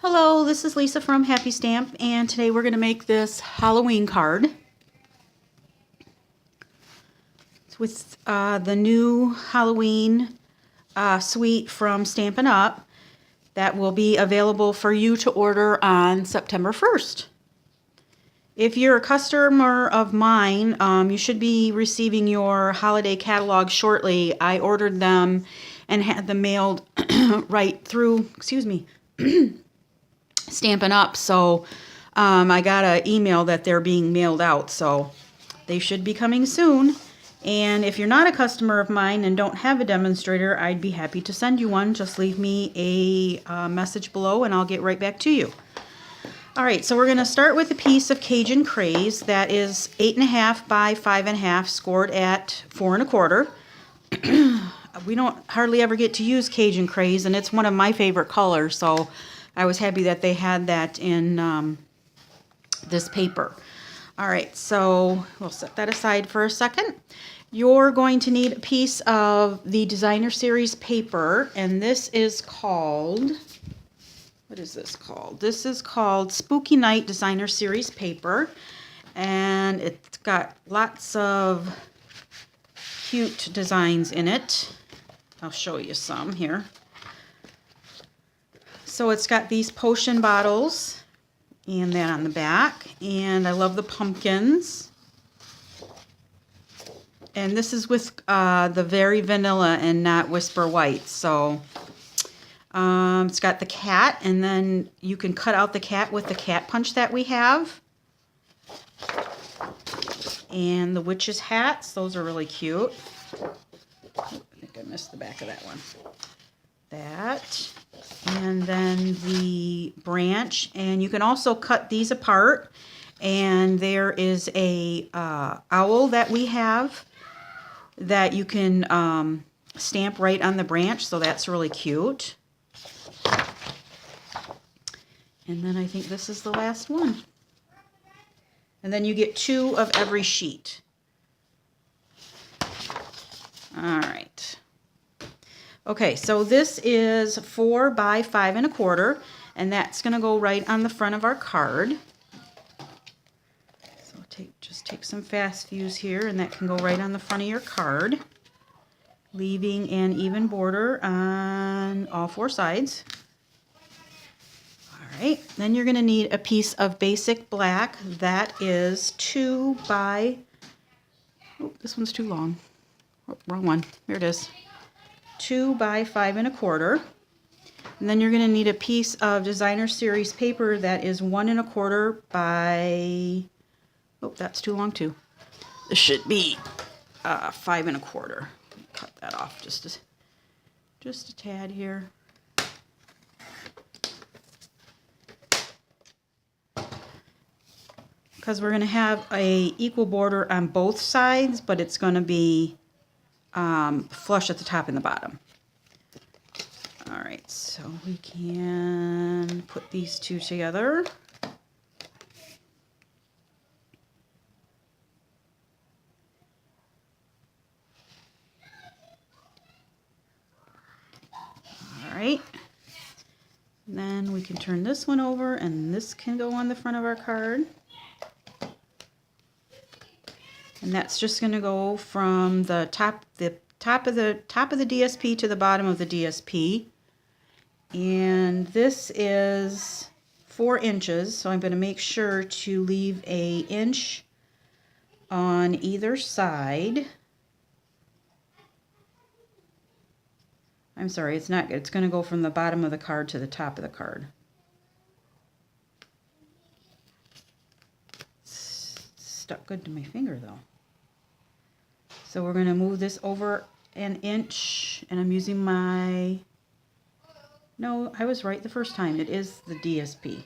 Hello, this is Lisa from Happy Stamp, and today we're going to make this Halloween card. It's with the new Halloween suite from Stampin' Up! That will be available for you to order on September 1st. If you're a customer of mine, you should be receiving your holiday catalog shortly. I ordered them and had them mailed right through, Stampin' Up! So I got an email that they're being mailed out, so they should be coming soon. And if you're not a customer of mine and don't have a demonstrator, I'd be happy to send you one. Just leave me a message below and I'll get right back to you. Alright, so we're going to start with a piece of Cajun Craze that is 8.5 by 5.5, scored at 4 1/4. We don't hardly ever get to use Cajun Craze, and it's one of my favorite colors, so I was happy that they had that in this paper. Alright, so we'll set that aside for a second. You're going to need a piece of the Designer Series paper, and this is called, what is this called? This is called Spooky Night Designer Series paper, and it's got lots of cute designs in it. I'll show you some here. So it's got these potion bottles and that on the back, and I love the pumpkins. And this is with the Very Vanilla and not Whisper White. So it's got the cat, and then you can cut out the cat with the cat punch that we have. And the witch's hats, those are really cute. I think I missed the back of that one. That. And then the branch, and you can also cut these apart, and there is a owl that we have that you can stamp right on the branch, so that's really cute. And then I think this is the last one. And then you get 2 of every sheet. All right. Okay, so this is 4 by 5 1/4, and that's going to go right on the front of our card. So just take some fast views here, and that can go right on the front of your card, leaving an even border on all 4 sides. All right, then you're going to need a piece of basic black that is 2 by, oh, this one's too long. Oh, wrong one. Here it is. 2 by 5 1/4, and then you're going to need a piece of Designer Series paper that is 1 1/4 by, oh, that's too long too. This should be 5 1/4. Cut that off just a tad here. Because we're going to have a equal border on both sides, but it's going to be flush at the top and the bottom. All right, so we can put these 2 together. All right, and then we can turn this one over, and this can go on the front of our card. And that's just going to go from the top of the DSP to the bottom of the DSP. And this is 4 inches, so I'm going to make sure to leave an inch on either side. I'm sorry, it's not. It's going to go from the bottom of the card to the top of the card. It's stuck good to my finger though. So we're going to move this over an inch, and I'm using my, no, I was right the first time. It is the DSP.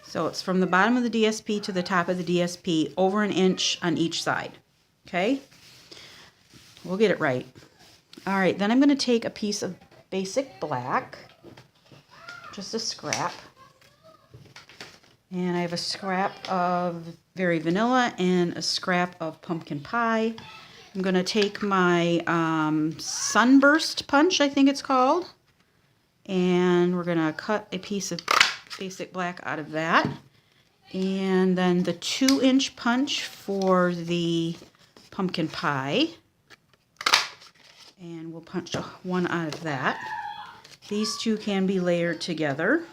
So it's from the bottom of the DSP to the top of the DSP, over an inch on each side. Okay? We'll get it right. All right, then I'm going to take a piece of basic black, just a scrap. And I have a scrap of Very Vanilla and a scrap of Pumpkin Pie. I'm going to take my Sunburst punch, I think it's called, and we're going to cut a piece of basic black out of that. And then the 2-inch punch for the pumpkin pie. And we'll punch one out of that. These two can be layered together.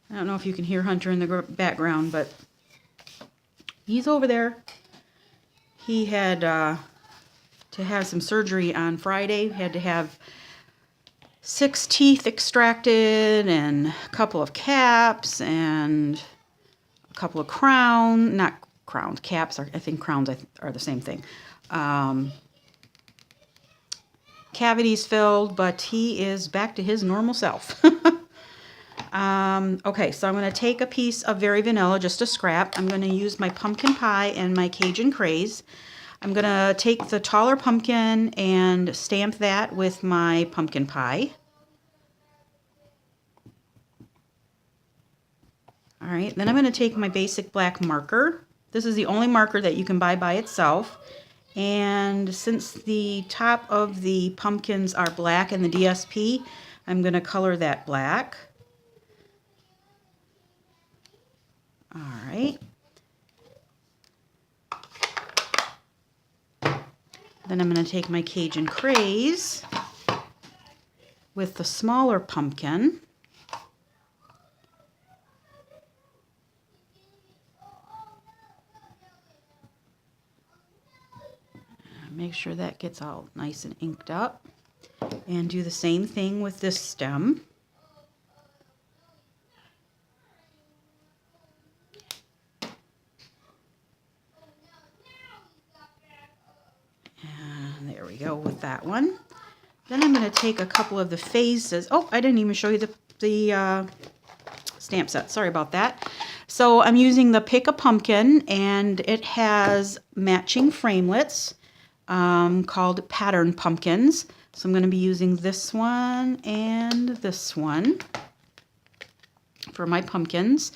I don't know if you can hear Hunter in the background, but he's over there. He had to have some surgery on Friday. Had to have 6 teeth extracted and a couple of caps and a couple of caps. I think crowns are the same thing. Cavities filled, but he is back to his normal self. Okay, so I'm going to take a piece of Very Vanilla, just a scrap. I'm going to use my pumpkin pie and my Cajun Craze. I'm going to take the taller pumpkin and stamp that with my pumpkin pie. All right, then I'm going to take my basic black marker. This is the only marker that you can buy by itself. And since the top of the pumpkins are black in the DSP, I'm going to color that black. All right. Then I'm going to take my Cajun Craze with the smaller pumpkin. Make sure that gets all nice and inked up. And do the same thing with this stem. And there we go with that one. Then I'm going to take a couple of the phases. Oh, I didn't even show you the stamp set. Sorry about that. So I'm using the Pick a Pumpkin, and it has matching framelits called Pattern Pumpkins. So I'm going to be using this one and this one for my pumpkins.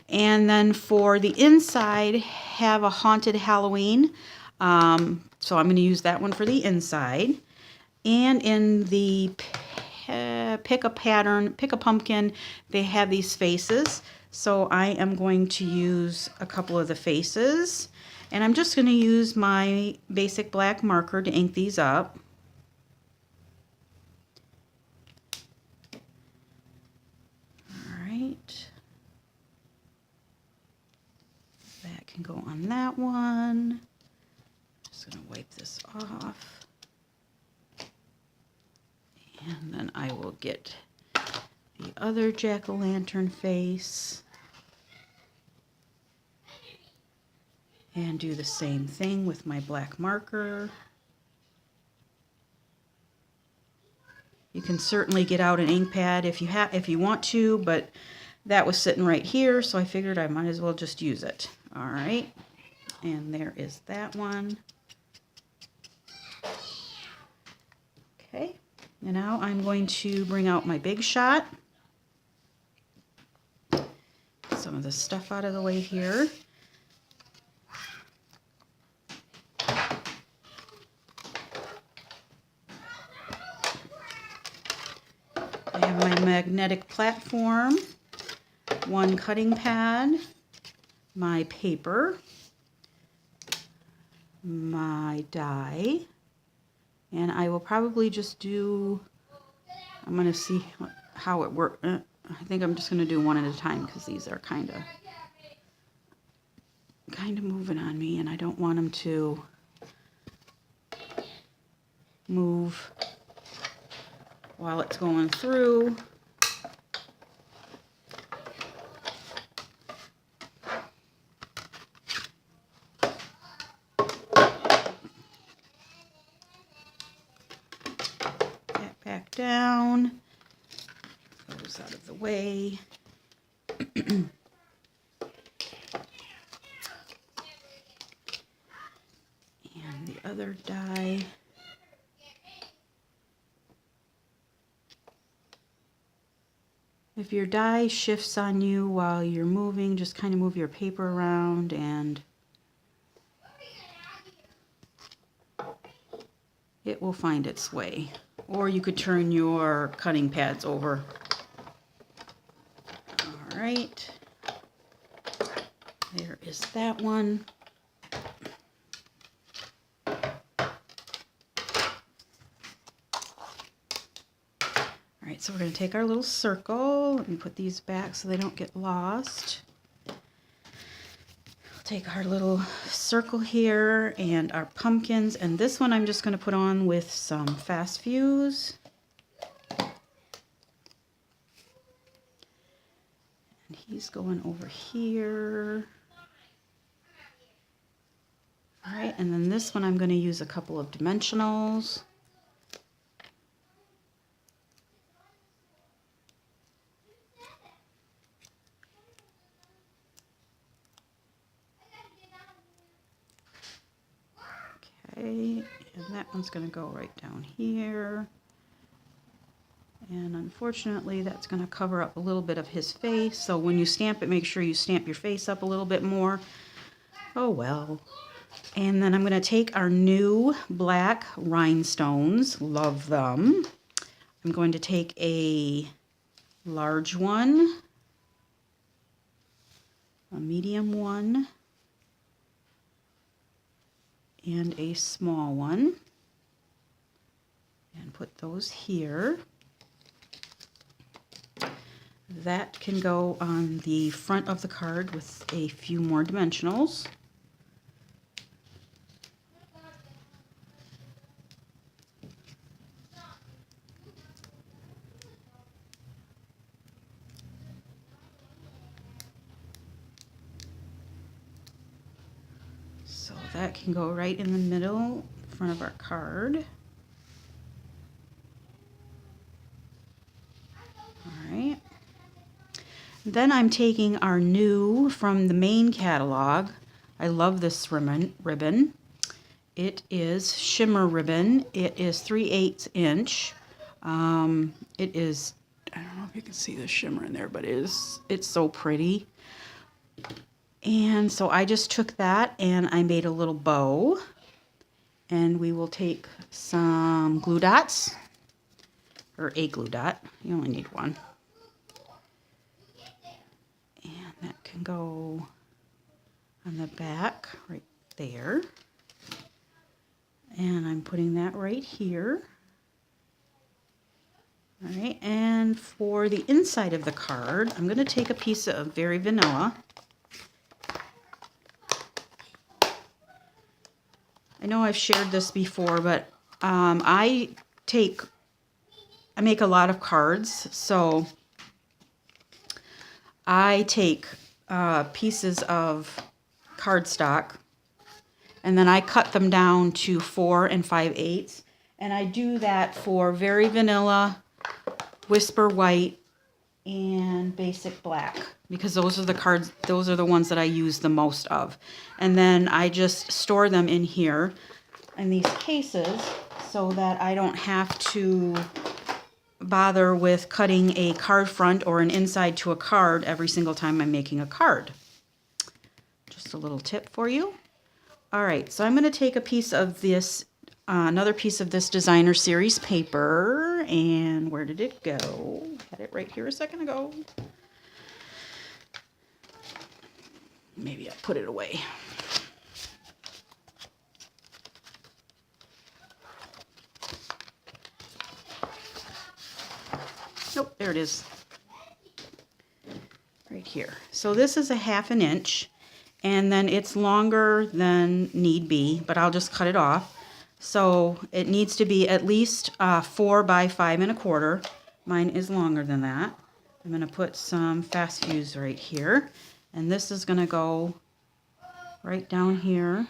And then for the inside, have a Haunted Halloween. So I'm going to use that one for the inside. And in the Pick a Pumpkin, they have these faces. So I am going to use a couple of the faces. And I'm just going to use my basic black marker to ink these up. All right. That can go on that one. Just going to wipe this off. And then I will get the other jack-o'-lantern face. And do the same thing with my black marker. You can certainly get out an ink pad if you want to, but that was sitting right here, so I figured I might as well just use it. All right, and there is that one. Okay, and now I'm going to bring out my Big Shot. Get some of the stuff out of the way here. I have my magnetic platform, one cutting pad, my paper, my die, and I will probably just do, I'm going to see how it works. I think I'm just going to do one at a time because these are kind of moving on me, and I don't want them to move while it's going through. That back down. Goes out of the way. And the other die. If your die shifts on you while you're moving, just kind of move your paper around and it will find its way. Or you could turn your cutting pads over. All right. There is that one. All right, so we're going to take our little circle and put these back so they don't get lost. Take our little circle here and our pumpkins, and this one I'm just going to put on with some fast fuse. And he's going over here. All right, and then this one I'm going to use a couple of dimensionals. Okay, and that one's going to go right down here. And unfortunately, that's going to cover up a little bit of his face. So when you stamp it, make sure you stamp your face up a little bit more. Oh well. And then I'm going to take our new black rhinestones. Love them. I'm going to take a large one, a medium one, and a small one, and put those here. That can go on the front of the card with a few more dimensionals. So that can go right in the middle, front of our card. All right. Then I'm taking our new from the main catalog. I love this ribbon. It is shimmer ribbon. It is 3/8 inch. It is, I don't know if you can see the shimmer in there, but it's so pretty. And so I just took that and I made a little bow. And we will take some glue dots, or a glue dot. You only need one. And that can go on the back right there. And I'm putting that right here. All right, and for the inside of the card, I'm going to take a piece of Very Vanilla. I know I've shared this before, but I make a lot of cards, so I take pieces of cardstock and then I cut them down to 4 5/8, and I do that for Very Vanilla, Whisper White, and Basic Black, because those are the cards, those are the ones that I use the most of. And then I just store them in here in these cases so that I don't have to bother with cutting a card front or an inside to a card every single time I'm making a card. Just a little tip for you. All right, so I'm going to take a piece of this, another piece of this designer series paper, and where did it go? Had it right here a second ago. Maybe I put it away. Nope, there it is. Right here. So this is a 1/2 inch, and then it's longer than need be, but I'll just cut it off. So it needs to be at least 4 by 5 1/4. Mine is longer than that. I'm going to put some fast fuse right here, and this is going to go right down here.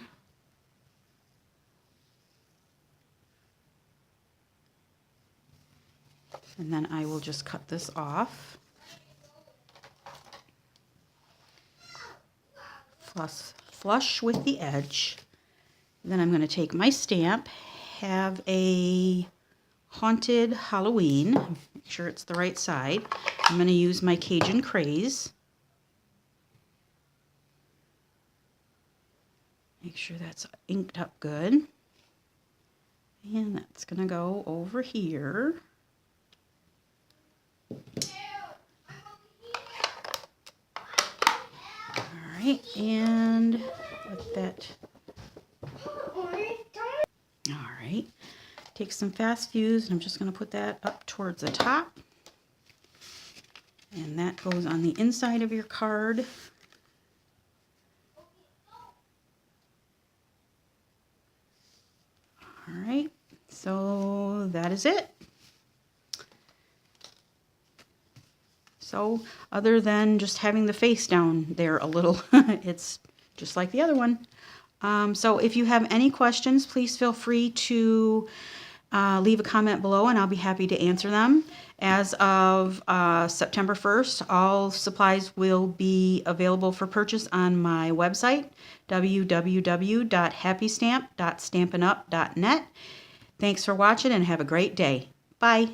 And then I will just cut this off. Flush with the edge. Then I'm going to take my stamp, have a Haunted Halloween. Make sure it's the right side. I'm going to use my Cajun Craze. Make sure that's inked up good. And that's going to go over here. Alright, and let that... Alright, take some fast fuse, and I'm just going to put that up towards the top. And that goes on the inside of your card. Alright, so that is it. So other than just having the face down there a little, it's just like the other one. So if you have any questions, please feel free to leave a comment below and I'll be happy to answer them. As of September 1st, all supplies will be available for purchase on my website, www.happystamp.stampinup.net. Thanks for watching and have a great day. Bye.